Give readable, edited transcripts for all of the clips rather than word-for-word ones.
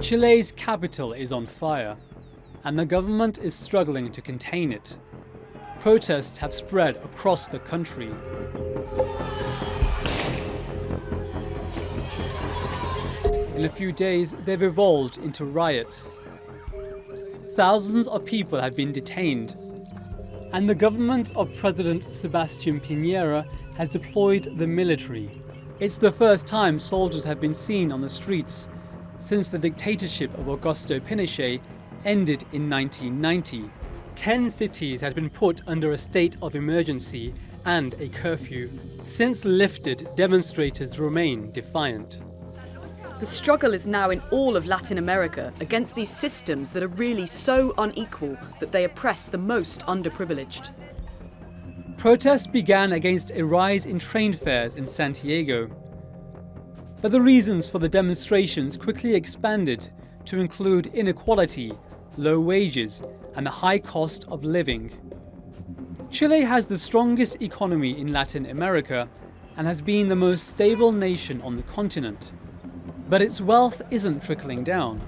Chile's capital is on fire, and the government is struggling to contain it. Protests have spread across the country. In a few days, they've evolved into riots. Thousands of people have been detained, and the government of President Sebastian Pinera has deployed the military. It's the first time soldiers have been seen on the streets since the dictatorship of Augusto Pinochet ended in 1990. 10 cities had been put under a state of emergency and a curfew. Since lifted, demonstrators remain defiant. The struggle is now in all of Latin America against these systems that are really so unequal that they oppress the most underprivileged. Protests began against a rise in train fares in Santiago. But the reasons for the demonstrations quickly expanded to include inequality, low wages, and the high cost of living. Chile has the strongest economy in Latin America and has been the most stable nation on the continent. But its wealth isn't trickling down.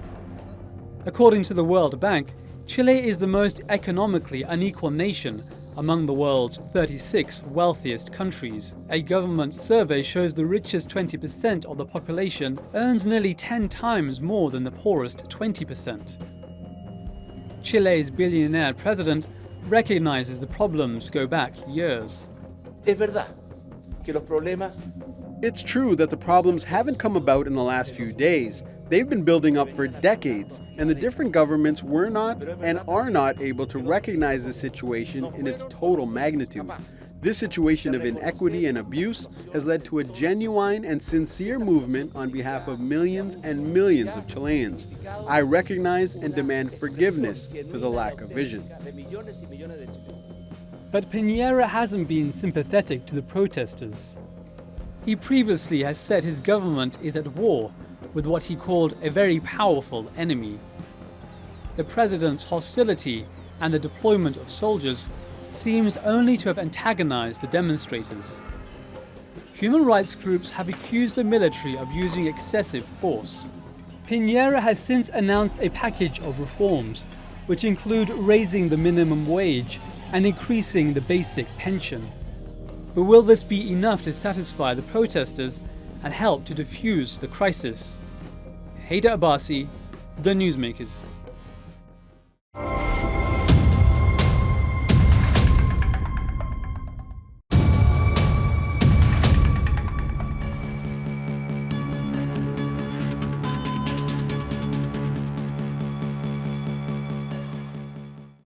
According to the World Bank, Chile is the most economically unequal nation among the world's 36 wealthiest countries. A government survey shows the richest 20% of the population earns nearly 10 times more than the poorest 20%. Chile's billionaire president recognizes the problems go back years. Es verdad que los problemas. It's true that the problems haven't come about in the last few days. They've been building up for decades, and the different governments were not and are not able to recognize the situation in its total magnitude. This situation of inequity and abuse has led to a genuine and sincere movement on behalf of millions and millions of Chileans. I recognize and demand forgiveness for the lack of vision. But Pinera hasn't been sympathetic to the protesters. He previously has said his government is at war with what he called a very powerful enemy. The president's hostility and the deployment of soldiers seems only to have antagonized the demonstrators. Human rights groups have accused the military of using excessive force. Pinera has since announced a package of reforms, which include raising the minimum wage and increasing the basic pension. But will this be enough to satisfy the protesters and help to defuse the crisis? Hyder Abbasi, The Newsmakers.